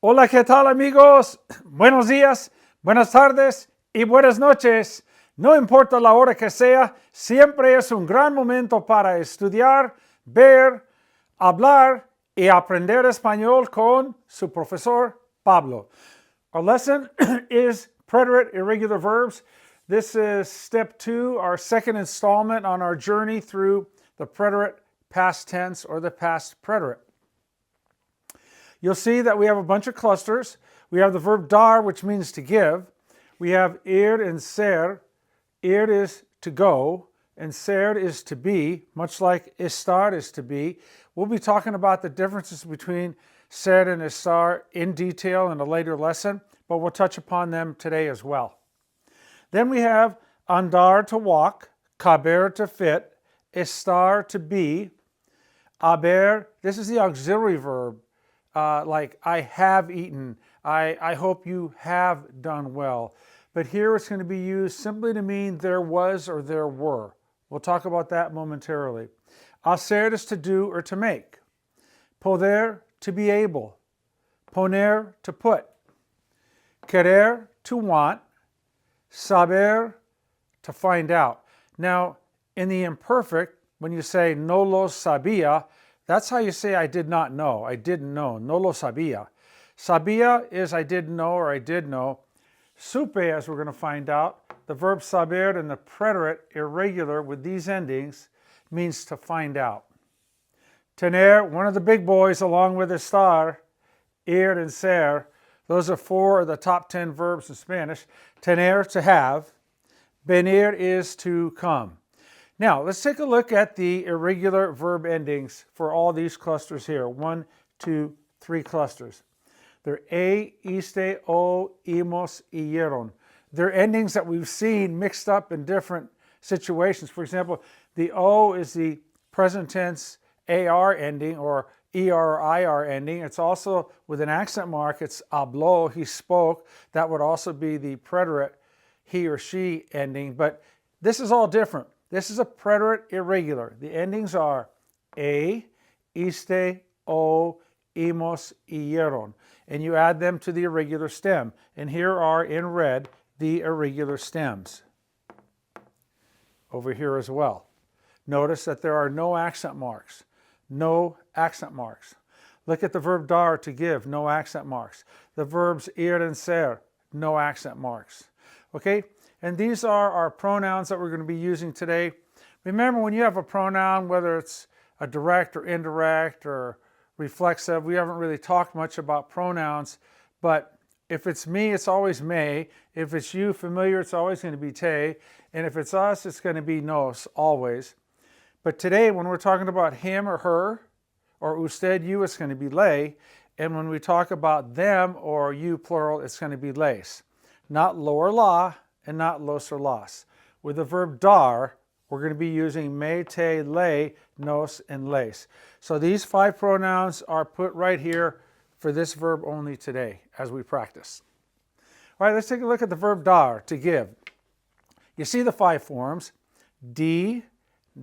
Hola, ¿qué tal amigos? Buenos días, buenas tardes y buenas noches. No importa la hora que sea, siempre es un gran momento para estudiar, ver, hablar y aprender español con su profesor Pablo. Our lesson is preterite irregular verbs. This is step 2, our second installment on our journey through the preterite past tense or the past preterite. You'll see that we have a bunch of clusters. We have the verb dar, which means to give. We have ir and ser. Ir is to go, and ser is to be, much like estar is to be. We'll be talking about the differences between ser and estar in detail in a later lesson, but we'll touch upon them today as well. Then we have andar, to walk, caber, to fit, estar, to be, haber, this is the auxiliary verb. Like I have eaten, I hope you have done well. But here it's going to be used simply to mean there was or there were. We'll talk about that momentarily. Hacer is to do or to make. Poder, to be able. Poner, to put. Querer, to want. Saber, to find out. Now, in the imperfect, when you say no lo sabía, that's how you say I did not know. I didn't know. No lo sabía. Sabía is I didn't know or I did know. Supe, as we're going to find out, the verb saber in the preterite irregular with these endings means to find out. Tener, one of the big boys along with estar, ir and ser. Those are 4 of the top 10 verbs in Spanish. Tener, to have. Venir is to come. Now, let's take a look at the irregular verb endings for all these clusters here. 1, 2, 3 clusters. They're iste, o, imos, ieron. They're endings that we've seen mixed up in different situations. For example, the o is the present tense ar ending or er or ir ending. It's also with an accent mark, it's habló, he spoke. That would also be the preterite he or she ending, but this is all different. This is a preterite irregular. The endings are iste, o, imos, ieron. And you add them to the irregular stem. And here are, in red, the irregular stems. Over here as well. Notice that there are no accent marks. No accent marks. Look at the verb dar, to give, no accent marks. The verbs ir and ser, no accent marks. Okay? And these are our pronouns that we're going to be using today. Remember, when you have a pronoun, whether it's a direct or indirect or reflexive, we haven't really talked much about pronouns, but if it's me, it's always me. If it's you, familiar, it's always going to be te. And if it's us, it's going to be nos, always. But today, when we're talking about him or her, or usted, you, it's going to be le. And when we talk about them or you, plural, it's going to be les. Not lo or la, and not los or las. With the verb dar, we're going to be using me, te, le, nos, and les. So these 5 pronouns are put right here for this verb only today as we practice. All right, let's take a look at the verb dar, to give. You see the 5 forms: di,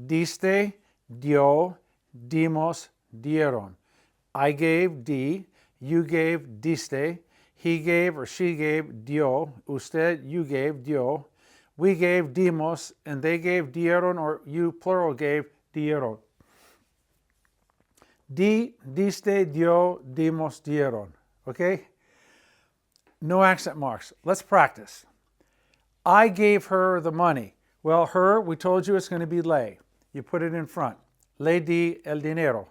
diste, dio, dimos, dieron. I gave, di, you gave, diste, he gave or she gave, dio, usted, you gave, dio, we gave, dimos, and they gave, dieron, or you, plural, gave, dieron. Di, diste, dio, dimos, dieron. Okay? No accent marks. Let's practice. I gave her the money. Well, her, we told you it's going to be le. You put it in front. Le di el dinero.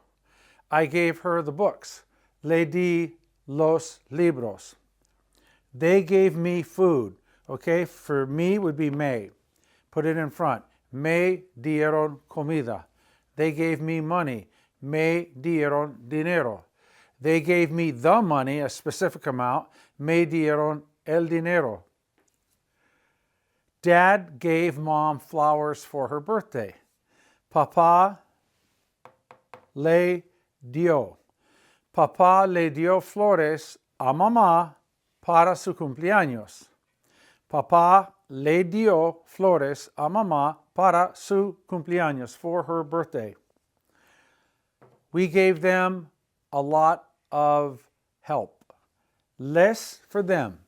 I gave her the books. Le di los libros. They gave me food. Okay, for me would be me. Put it in front. Me dieron comida. They gave me money. Me dieron dinero. They gave me the money, a specific amount. Me dieron el dinero. Dad gave mom flowers for her birthday. Papá le dio. Papá le dio flores a mamá para su cumpleaños. Papá le dio flores a mamá para su cumpleaños, for her birthday. We gave them a lot of help. Les for them.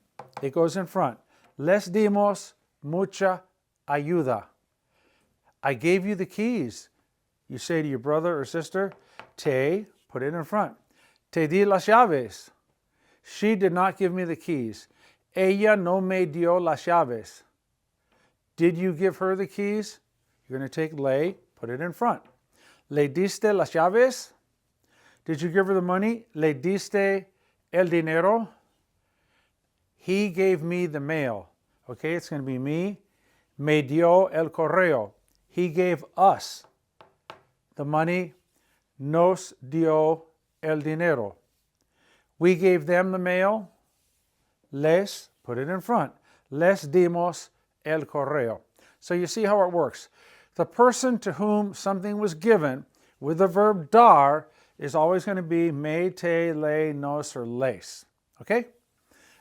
It goes in front. Les dimos mucha ayuda. I gave you the keys. You say to your brother or sister, te, put it in front. Te di las llaves. She did not give me the keys. Ella no me dio las llaves. Did you give her the keys? You're going to take le, put it in front. Le diste las llaves? Did you give her the money? Le diste el dinero? He gave me the mail. Okay, it's going to be me. Me dio el correo. He gave us the money. Nos dio el dinero. We gave them the mail. Les, put it in front. Les dimos el correo. So you see how it works. The person to whom something was given with the verb dar is always going to be me, te, le, nos, or les. Okay?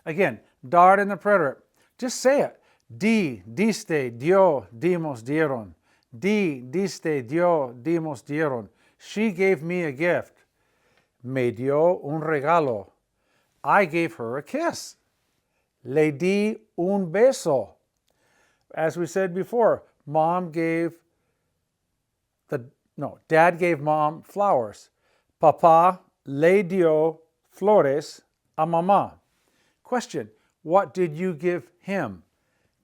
Again, dar in the preterite. Just say it. Di, diste, dio, dimos, dieron. Di, diste, dio, dimos, dieron. She gave me a gift. Me dio un regalo. I gave her a kiss. Le di un beso. As we said before, Dad gave Mom flowers. Papá le dio flores a mamá. Question, what did you give him?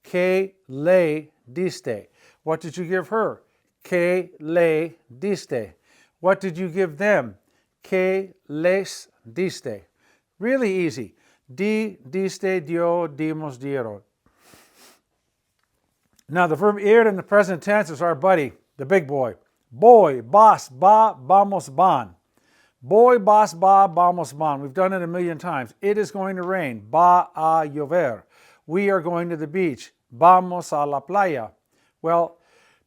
¿Qué le diste? What did you give her? ¿Qué le diste? What did you give them? ¿Qué les diste? Really easy. Di, diste, dio, dimos, dieron. Now the verb ir in the present tense is our buddy, the big boy. Boy, bas, ba, vamos, van. Boy, bas, ba, vamos, van. We've done it a million times. It is going to rain. Va a llover. We are going to the beach. Vamos a la playa. Well,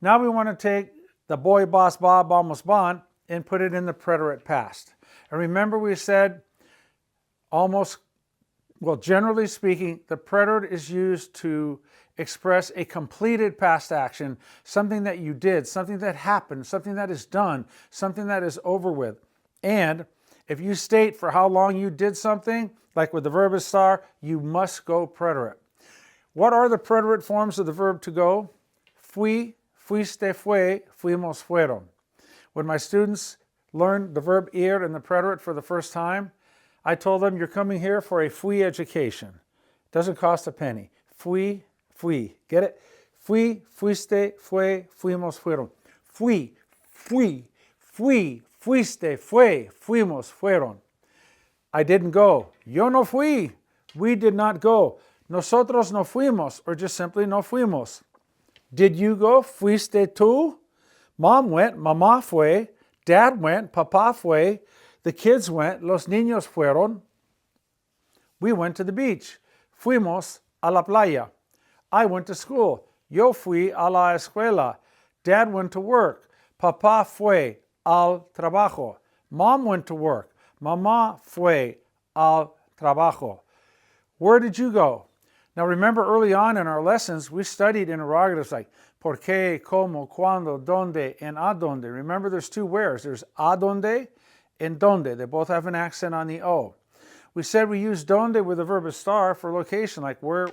now we want to take the boy, bas, ba, vamos, van and put it in the preterite past. And remember we said generally speaking, the preterite is used to express a completed past action, something that you did, something that happened, something that is done, something that is over with. And if you state for how long you did something, like with the verb estar, you must go preterite. What are the preterite forms of the verb to go? Fui, fuiste, fue, fuimos, fueron. When my students learned the verb ir in the preterite for the first time, I told them, you're coming here for a fui education. It doesn't cost a penny. Fui, fui. Get it? Fui, fuiste, fue, fuimos, fueron. Fui, fui, fui, fuiste, fue, fuimos, fueron. I didn't go. Yo no fui. We did not go. Nosotros no fuimos, or just simply no fuimos. Did you go? Fuiste tú? Mom went, mamá fue. Dad went, papá fue. The kids went, los niños fueron. We went to the beach. Fuimos a la playa. I went to school. Yo fui a la escuela. Dad went to work. Papá fue al trabajo. Mom went to work. Mamá fue al trabajo. Where did you go? Now remember early on in our lessons, we studied interrogatives like por qué, cómo, cuándo, dónde, and a dónde. Remember there's two wheres. There's a dónde and donde. They both have an accent on the O. We said we use donde with the verb estar for location, like where's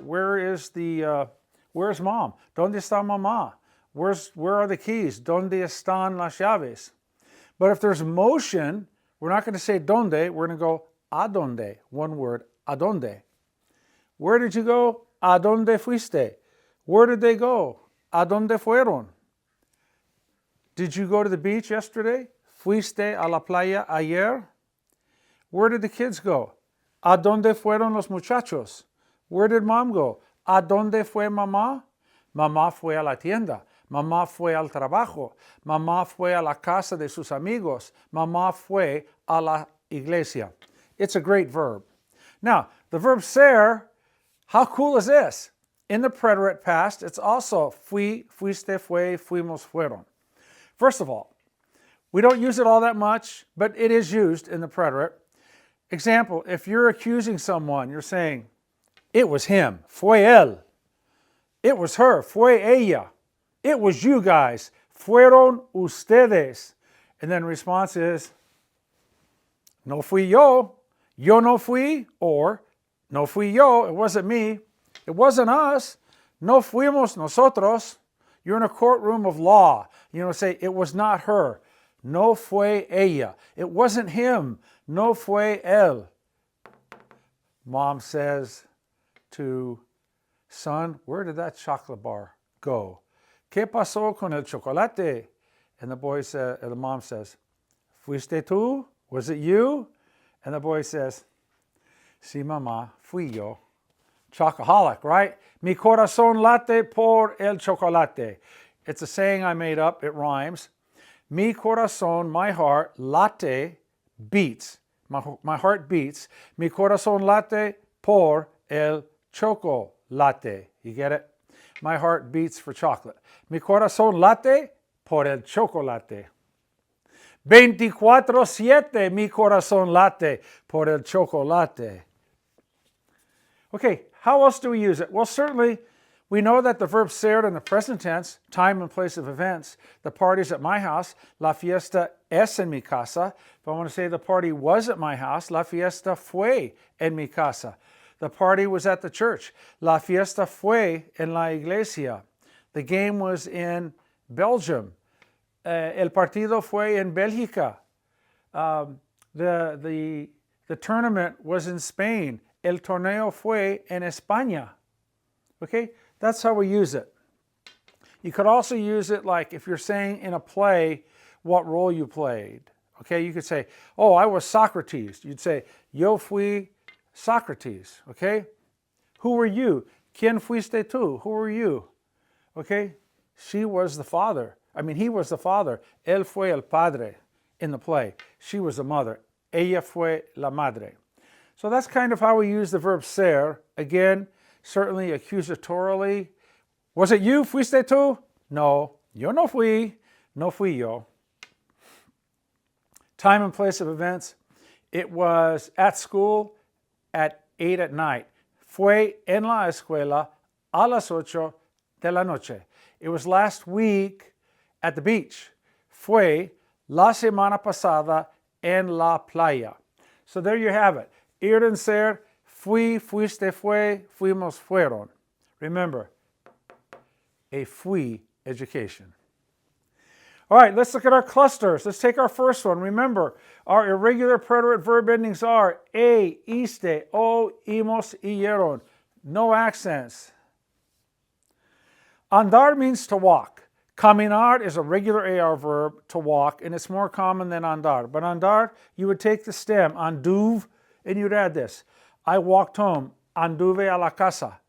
mom? ¿Dónde está mamá? Where are the keys? ¿Dónde están las llaves? But if there's motion, we're not going to say donde, we're going to go a donde, one word, a donde. Where did you go? A donde fuiste? Where did they go? A donde fueron? Did you go to the beach yesterday? ¿Fuiste a la playa ayer? Where did the kids go? ¿A dónde fueron los muchachos? Where did mom go? ¿A dónde fue mamá? Mamá fue a la tienda. Mamá fue al trabajo. Mamá fue a la casa de sus amigos. Mamá fue a la iglesia. It's a great verb. Now, the verb ser, how cool is this? In the preterite past, it's also fui, fuiste, fue, fuimos, fueron. First of all, we don't use it all that much, but it is used in the preterite. Example, if you're accusing someone, you're saying, it was him, fue él. It was her, fue ella. It was you guys, fueron ustedes. And then the response is, no fui yo no fui, or No fui yo. It wasn't me. It wasn't us. No fuimos nosotros. You're in a courtroom of law. You know, say, it was not her. No fue ella. It wasn't him. No fue él. Mom says to son, where did that chocolate bar go? ¿Qué pasó con el chocolate? And the mom says, ¿fuiste tú? Was it you? And the boy says, sí, mamá, fui yo. Chocoholic, right? Mi corazón late por el chocolate. It's a saying I made up. It rhymes. Mi corazón, my heart, late, beats. My heart beats. Mi corazón late por el chocolate. You get it? My heart beats for chocolate. Mi corazón late por el chocolate. 24/7 mi corazón late por el chocolate. Okay, how else do we use it? Well, certainly we know that the verb ser in the present tense, time and place of events. The party's at my house. La fiesta es en mi casa. If I want to say the party was at my house, la fiesta fue en mi casa. The party was at the church. La fiesta fue en la iglesia. The game was in Belgium. El partido fue en Bélgica. The tournament was in Spain. El torneo fue en España. Okay, that's how we use it. You could also use it like if you're saying in a play what role you played. Okay, you could say, oh, I was Socrates. You'd say, yo fui Socrates. Okay, who were you? ¿Quién fuiste tú? Who were you? Okay, she was the father. He was the father. Él fue el padre in the play. She was the mother. Ella fue la madre. So that's kind of how we use the verb ser. Again, certainly accusatorily. Was it you? ¿Fuiste tú? No. Yo no fui. No fui yo. Time and place of events. It was at school at 8 at night. Fue en la escuela a las 8 de la noche. It was last week at the beach. Fue la semana pasada en la playa. So there you have it. Ir and ser, fui, fuiste, fue, fuimos, fueron. Remember, a fui education. All right, let's look at our clusters. Let's take our first one. Remember, our irregular preterite verb endings are e, iste, o, imos, ieron. No accents. Andar means to walk. Caminar is a regular AR verb, to walk, and it's more common than andar. But andar, you would take the stem, anduve, and you'd add this. I walked home, anduve a la casa.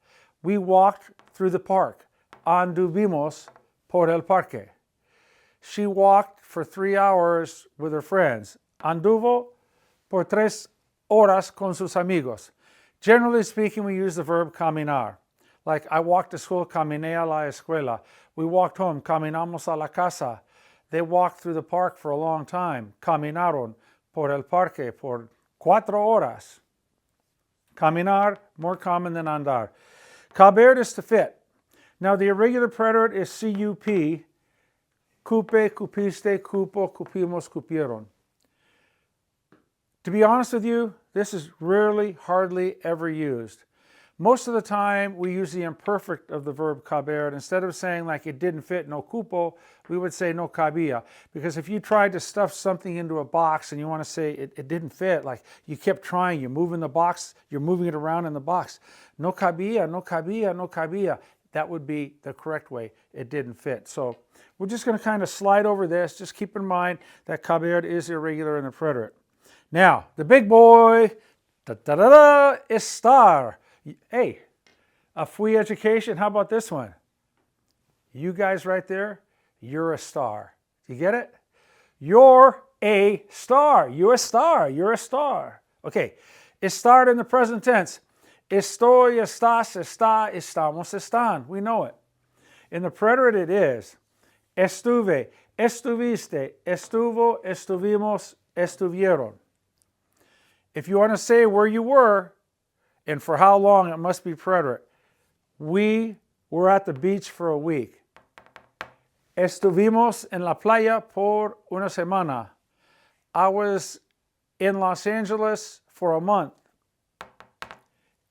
We walked through the park, anduvimos por el parque. She walked for 3 hours with her friends. Anduvo por 3 horas con sus amigos. Generally speaking, we use the verb caminar. Like, I walked to school, caminé a la escuela. We walked home, caminamos a la casa. They walked through the park for a long time. Caminaron por el parque por 4 horas. Caminar, more common than andar. Caber is to fit. Now, the irregular preterite is cup. Cupe, cupiste, cupo, cupimos, cupieron. To be honest with you, this is rarely, hardly ever used. Most of the time, we use the imperfect of the verb caber. Instead of saying like it didn't fit, no cupo, we would say no cabía. Because if you tried to stuff something into a box and you want to say it didn't fit, like you kept trying, you're moving the box, you're moving it around in the box. No cabía, no cabía, no cabía. That would be the correct way. It didn't fit. So we're just going to kind of slide over this. Just keep in mind that caber is irregular in the preterite. Now, the big boy, estar. Hey, a fui education, how about this one? You guys right there, you're a star. You get it? You're a star. You're a star. You're a star. Okay, estar in the present tense. Estoy, estás, está, estamos, están. We know it. In the preterite it is estuve, estuviste, estuvo, estuvimos, estuvieron. If you want to say where you were, and for how long, it must be preterite. We were at the beach for a week. Estuvimos en la playa por una semana. I was in Los Angeles for a month.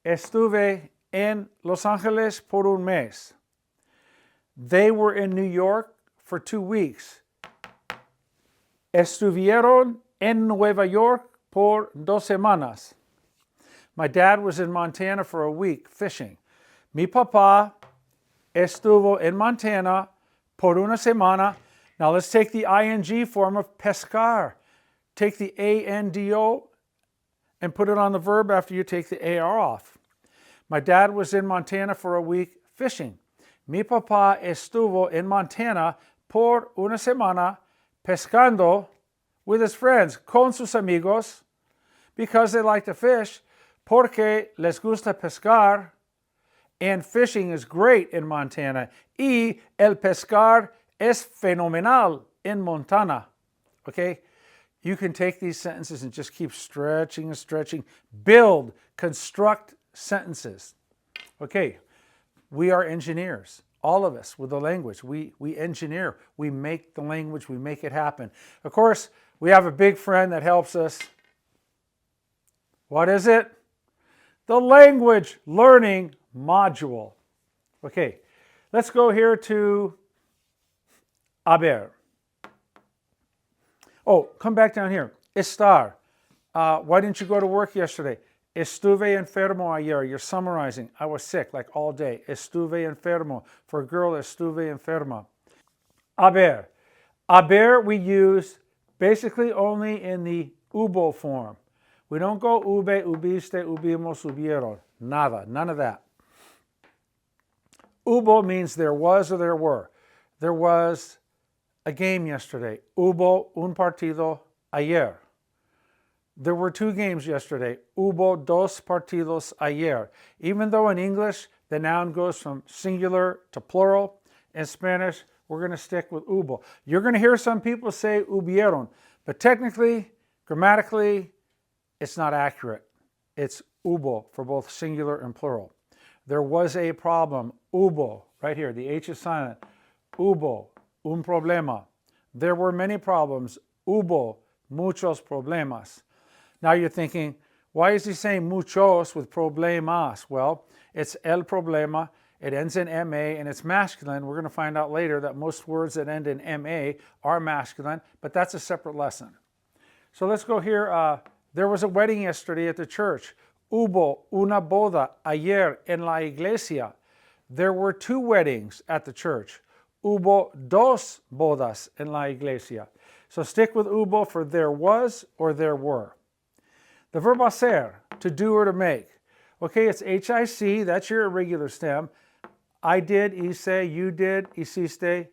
Estuve en Los Angeles por un mes. They were in New York for 2 weeks. Estuvieron en Nueva York por 2 semanas. My dad was in Montana for a week fishing. Mi papá estuvo en Montana por una semana. Now let's take the ing form of pescar. Take the ANDO and put it on the verb after you take the AR off. My dad was in Montana for a week fishing. Mi papá estuvo en Montana por una semana pescando with his friends, con sus amigos, because they like to fish, porque les gusta pescar, and fishing is great in Montana. Y el pescar es fenomenal en Montana. Okay? You can take these sentences and just keep stretching and stretching. Build, construct sentences. Okay, we are engineers. All of us with the language. We engineer. We make the language. We make it happen. Of course, we have a big friend that helps us. What is it? The language learning module. Okay, let's go here to haber. Oh, come back down here. Estar. Why didn't you go to work yesterday? Estuve enfermo ayer. You're summarizing. I was sick like all day. Estuve enfermo. For a girl, estuve enferma. Haber. Haber we use basically only in the hubo form. We don't go hube, hubiste, hubimos, hubieron. Nada. None of that. Hubo means there was or there were. There was a game yesterday. Hubo un partido ayer. There were 2 games yesterday. Hubo dos partidos ayer. Even though in English the noun goes from singular to plural, in Spanish we're going to stick with hubo. You're going to hear some people say hubieron, but technically, grammatically, it's not accurate. It's hubo for both singular and plural. There was a problem. Hubo, right here, the H is silent. Hubo un problema. There were many problems. Hubo muchos problemas. Now you're thinking, why is he saying muchos with problemas? Well, it's el problema. It ends in MA and it's masculine. We're going to find out later that most words that end in MA are masculine, but that's a separate lesson. So let's go here. There was a wedding yesterday at the church. Hubo una boda ayer en la iglesia. There were 2 weddings at the church. Hubo dos bodas en la iglesia. So stick with hubo for there was or there were. The verb hacer, to do or to make. Okay, it's HIC, that's your irregular stem. I did, hice, you did, hiciste.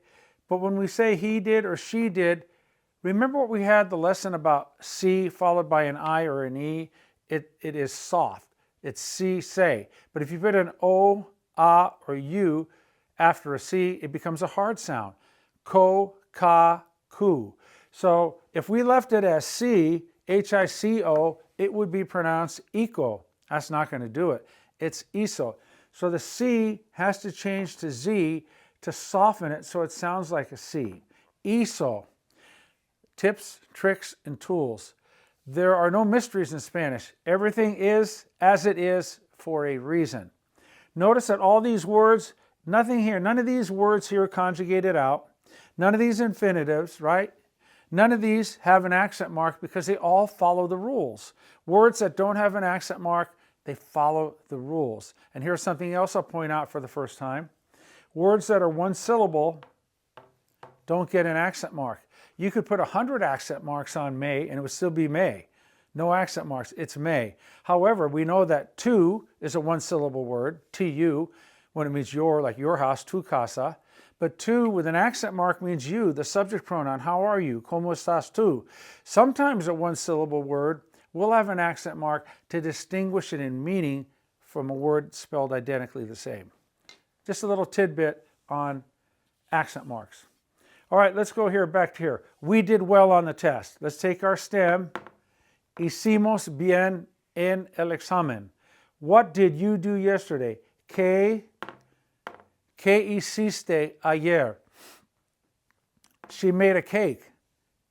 But when we say he did or she did, remember what we had the lesson about C followed by an I or an E? It is soft. It's C, say. But if you put an O, A, or U after a C, it becomes a hard sound. Ko, ka, ku. So if we left it as C, H-I-C-O, it would be pronounced eco. That's not going to do it. It's iso. So the C has to change to Z to soften it so it sounds like a C. Iso. Tips, tricks, and tools. There are no mysteries in Spanish. Everything is as it is for a reason. Notice that all these words, nothing here, none of these words here are conjugated out. None of these infinitives, right? None of these have an accent mark because they all follow the rules. Words that don't have an accent mark, they follow the rules. And here's something else I'll point out for the first time. Words that are 1 syllable don't get an accent mark. You could put 100 accent marks on may and it would still be may. No accent marks, it's may. However, we know that tu is a 1 syllable word, tu, when it means your, like your house, tu casa. But tu with an accent mark means you, the subject pronoun. How are you? ¿Cómo estás tú? Sometimes a 1 syllable word will have an accent mark to distinguish it in meaning from a word spelled identically the same. Just a little tidbit on accent marks. All right, let's go here, back to here. We did well on the test. Let's take our stem. Hicimos bien en el examen. What did you do yesterday? ¿Qué hiciste ayer? She made a cake.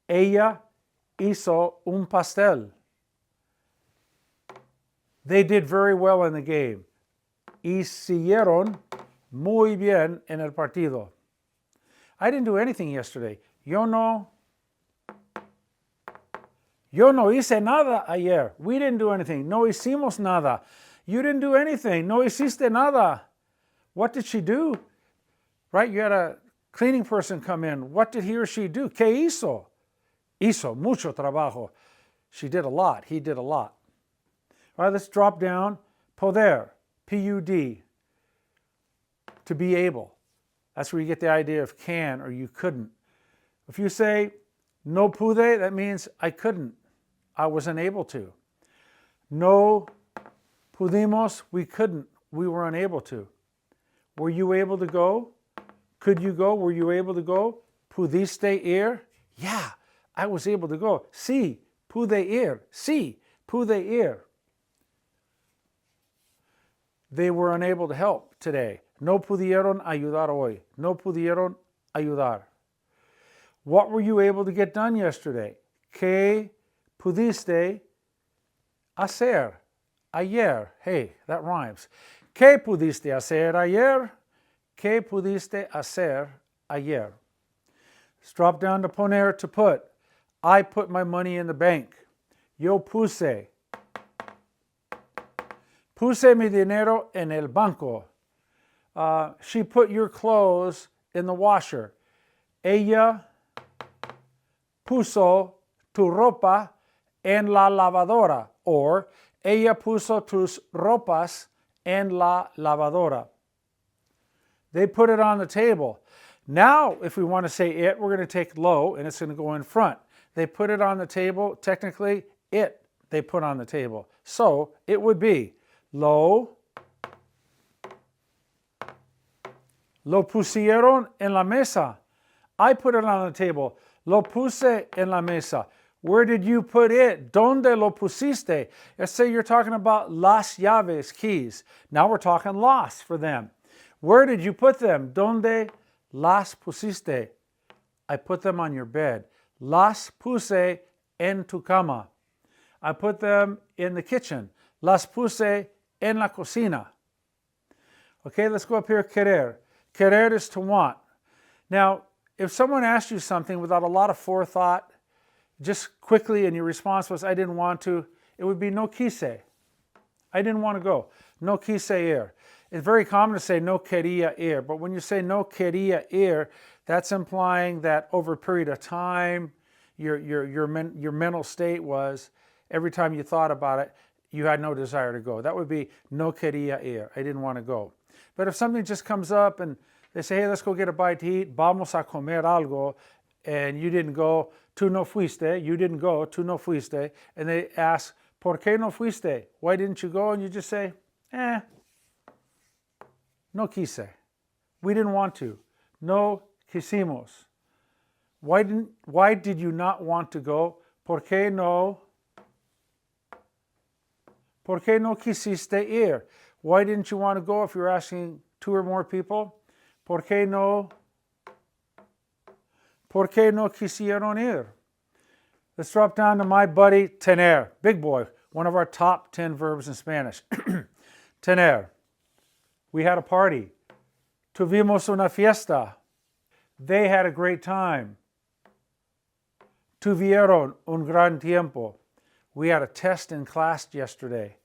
Ella hizo un pastel. They did very well in the game. Hicieron muy bien en el partido. I didn't do anything yesterday. Yo no hice nada ayer. We didn't do anything. No hicimos nada. You didn't do anything. No hiciste nada. What did she do? Right? You had a cleaning person come in. What did he or she do? ¿Qué hizo? Hizo mucho trabajo. She did a lot. He did a lot. All right, let's drop down. Poder, P-U-D, to be able. That's where you get the idea of can or you couldn't. If you say no pude, that means I couldn't. I wasn't able to. No pudimos, we couldn't. We were unable to. Were you able to go? Could you go? Were you able to go? ¿Pudiste ir? Yeah, I was able to go. Sí, pude ir. Sí, pude ir. They were unable to help today. No pudieron ayudar hoy. No pudieron ayudar. What were you able to get done yesterday? ¿Qué pudiste hacer ayer? Hey, that rhymes. ¿Qué pudiste hacer ayer? ¿Qué pudiste hacer ayer? Let's drop down to poner, to put. I put my money in the bank. Yo puse. Puse mi dinero en el banco. She put your clothes in the washer. Ella puso tu ropa en la lavadora. Or, ella puso tus ropas en la lavadora. They put it on the table. Now, if we want to say it, we're going to take lo, and it's going to go in front. They put it on the table. Technically, it they put on the table. So, it would be lo pusieron en la mesa. I put it on the table. Lo puse en la mesa. Where did you put it? ¿Dónde lo pusiste? Let's say you're talking about las llaves, keys. Now we're talking las for them. Where did you put them? ¿Dónde las pusiste? I put them on your bed. Las puse en tu cama. I put them in the kitchen. Las puse en la cocina. Okay, let's go up here. Querer. Querer is to want. Now, if someone asked you something without a lot of forethought, just quickly, and your response was, I didn't want to, it would be no quise. I didn't want to go. No quise ir. It's very common to say no quería ir, but when you say no quería ir, that's implying that over a period of time, your mental state was, every time you thought about it, you had no desire to go. That would be no quería ir. I didn't want to go. But if something just comes up and they say, hey, let's go get a bite to eat, vamos a comer algo, and you didn't go, tú no fuiste, you didn't go, tú no fuiste, and they ask, ¿por qué no fuiste? Why didn't you go? And you just say, no quise. We didn't want to. No quisimos. Why did you not want to go? ¿Por qué no quisiste ir? Why didn't you want to go if you're asking two or more people? ¿Por qué no quisieron ir? Let's drop down to my buddy, tener. Big boy, one of our top 10 verbs in Spanish. Tener. We had a party. Tuvimos una fiesta. They had a great time. Tuvieron un gran tiempo. We had a test in class yesterday.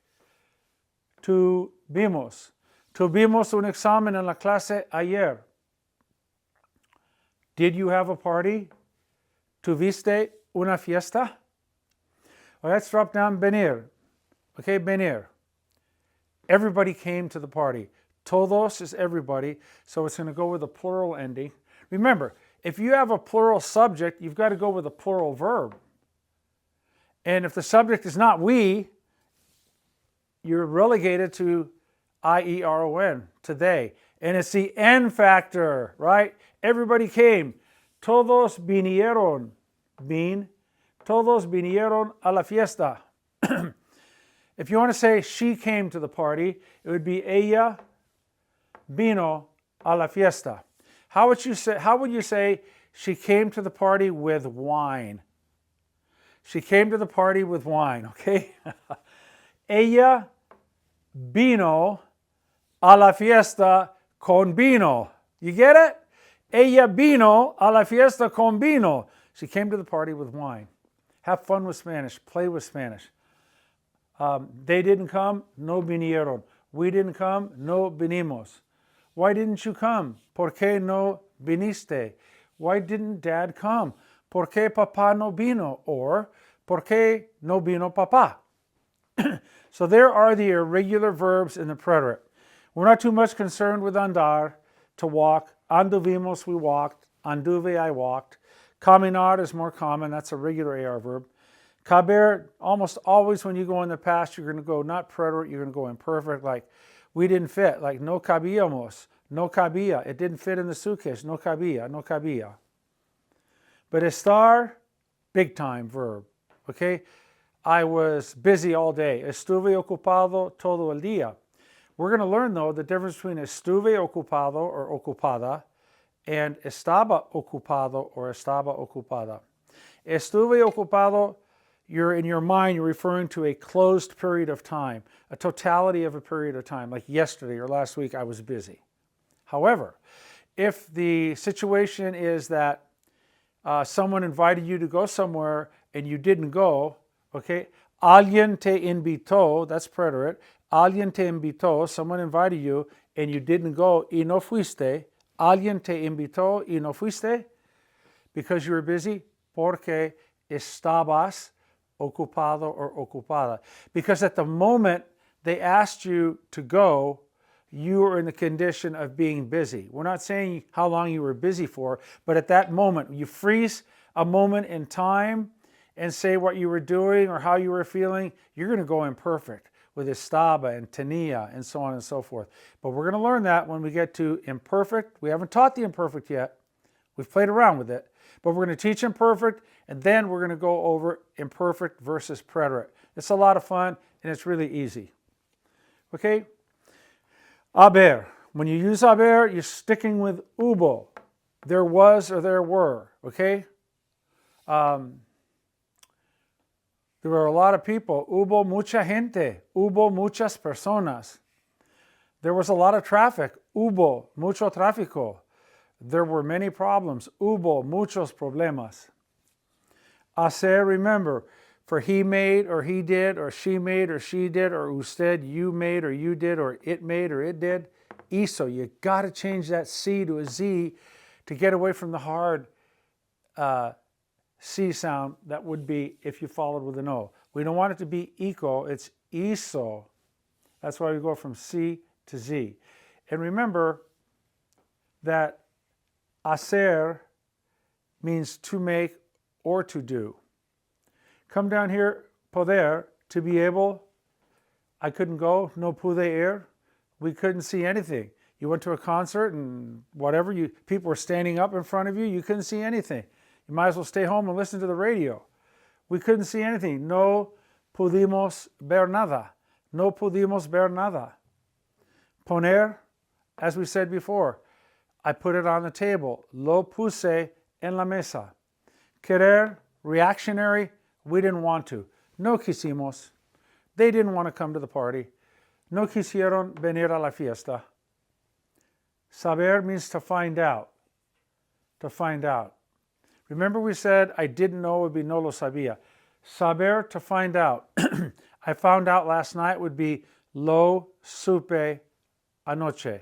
Tuvimos un examen en la clase ayer. Did you have a party? ¿Tuviste una fiesta? Well, let's drop down venir. Okay, venir. Everybody came to the party. Todos is everybody, so it's going to go with a plural ending. Remember, if you have a plural subject, you've got to go with a plural verb. And if the subject is not we, you're relegated to I-E-R-O-N, to they. And it's the N factor, right? Everybody came. Todos vinieron. Todos vinieron a la fiesta. If you want to say she came to the party, it would be ella vino a la fiesta. How would you say she came to the party with wine? She came to the party with wine, okay? Ella vino a la fiesta con vino. You get it? Ella vino a la fiesta con vino. She came to the party with wine. Have fun with Spanish. Play with Spanish. They didn't come, no vinieron. We didn't come, no vinimos. Why didn't you come? ¿Por qué no viniste? Why didn't Dad come? ¿Por qué papá no vino? Or, ¿por qué no vino papá? So there are the irregular verbs in the preterite. We're not too much concerned with andar, to walk. Anduvimos, we walked. Anduve, I walked. Caminar is more common. That's a regular AR verb. Caber, almost always when you go in the past, you're going to go not preterite, you're going to go imperfect, like we didn't fit, like no cabíamos, no cabía. It didn't fit in the suitcase, no cabía, no cabía. But estar, big time verb, okay? I was busy all day. Estuve ocupado todo el día. We're going to learn, though, the difference between estuve ocupado or ocupada and estaba ocupado or estaba ocupada. Estuve ocupado, you're in your mind, you're referring to a closed period of time, a totality of a period of time, like yesterday or last week I was busy. However, if the situation is that someone invited you to go somewhere and you didn't go, okay, alguien te invitó, that's preterite, alguien te invitó, someone invited you and you didn't go y no fuiste, alguien te invitó y no fuiste, because you were busy, porque estabas ocupado or ocupada. Because at the moment they asked you to go, you were in the condition of being busy. We're not saying how long you were busy for, but at that moment, you freeze a moment in time and say what you were doing or how you were feeling, you're going to go imperfect with estaba and tenía and so on and so forth. But we're going to learn that when we get to imperfect. We haven't taught the imperfect yet. We've played around with it. But we're going to teach imperfect, and then we're going to go over imperfect versus preterite. It's a lot of fun, and it's really easy. Okay? Haber. When you use haber, you're sticking with hubo. There was or there were. Okay? There were a lot of people. Hubo mucha gente. Hubo muchas personas. There was a lot of traffic. Hubo mucho tráfico. There were many problems. Hubo muchos problemas. Hacer, remember, for he made or he did or she made or she did or usted, you made or you did or it did. Hizo, you got to change that C to a Z to get away from the hard C sound that would be if you followed with an O. We don't want it to be eco, it's hizo. That's why we go from C to Z. And remember that hacer means to make or to do. Come down here, poder, to be able. I couldn't go, no pude ir. We couldn't see anything. You went to a concert and whatever, people were standing up in front of you, you couldn't see anything. You might as well stay home and listen to the radio. We couldn't see anything. No pudimos ver nada. No pudimos ver nada. Poner, as we said before, I put it on the table. Lo puse en la mesa. Querer, reactionary, we didn't want to. No quisimos. They didn't want to come to the party. No quisieron venir a la fiesta. Saber means to find out. To find out. Remember we said I didn't know would be no lo sabía. Saber, to find out. I found out last night would be lo supe anoche.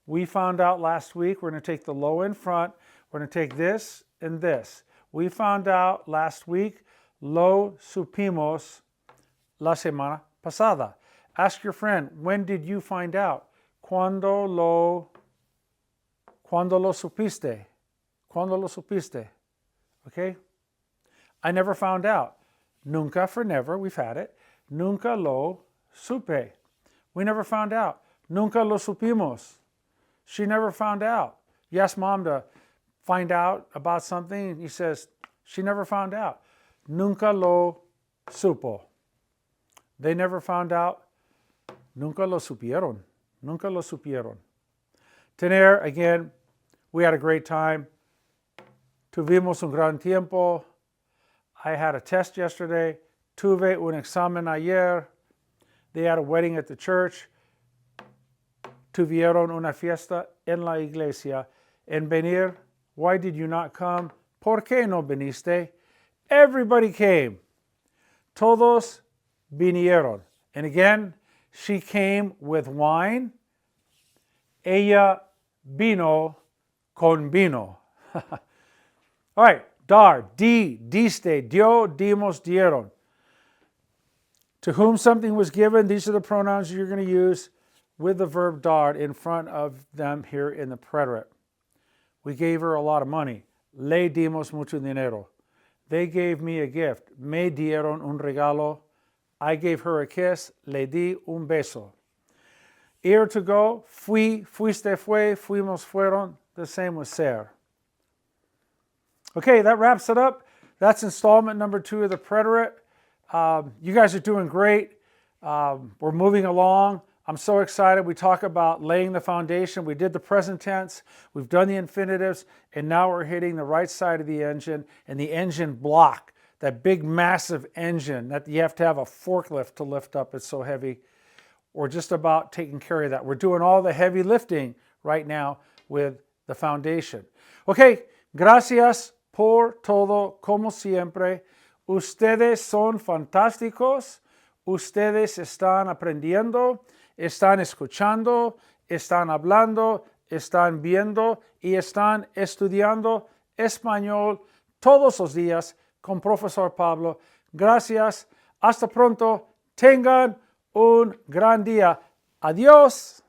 We found out last week, we're going to take the lo in front. We're going to take this and this. We found out last week, lo supimos la semana pasada. Ask your friend, when did you find out? Cuando lo supiste? Cuando lo supiste? Okay? I never found out. Nunca for never, we've had it. Nunca lo supe. We never found out. Nunca lo supimos. She never found out. You ask mom to find out about something, and he says, she never found out. Nunca lo supo. They never found out. Nunca lo supieron. Nunca lo supieron. Tener, again, we had a great time. Tuvimos un gran tiempo. I had a test yesterday. Tuve un examen ayer. They had a wedding at the church. Tuvieron una fiesta en la iglesia. En venir, why did you not come? ¿Por qué no viniste? Everybody came. Todos vinieron. And again, she came with wine. Ella vino con vino. All right, dar, diste, dio, dimos, dieron. To whom something was given, these are the pronouns you're going to use with the verb dar in front of them here in the preterite. We gave her a lot of money. Le dimos mucho dinero. They gave me a gift. Me dieron un regalo. I gave her a kiss. Le di un beso. Ir to go, fui, fuiste, fue, fuimos, fueron. The same with ser. Okay, that wraps it up. That's installment number 2 of the preterite. You guys are doing great. We're moving along. I'm so excited. We talk about laying the foundation. We did the present tense. We've done the infinitives. And now we're hitting the right side of the engine and the engine block, that big, massive engine that you have to have a forklift to lift up. It's so heavy. We're just about taking care of that. We're doing all the heavy lifting right now with the foundation. Okay, gracias por todo, como siempre. Ustedes son fantásticos. Ustedes están aprendiendo, están escuchando, están hablando, están viendo y están estudiando español todos los días con Profesor Pablo. Gracias. Hasta pronto. Tengan un gran día. Adiós.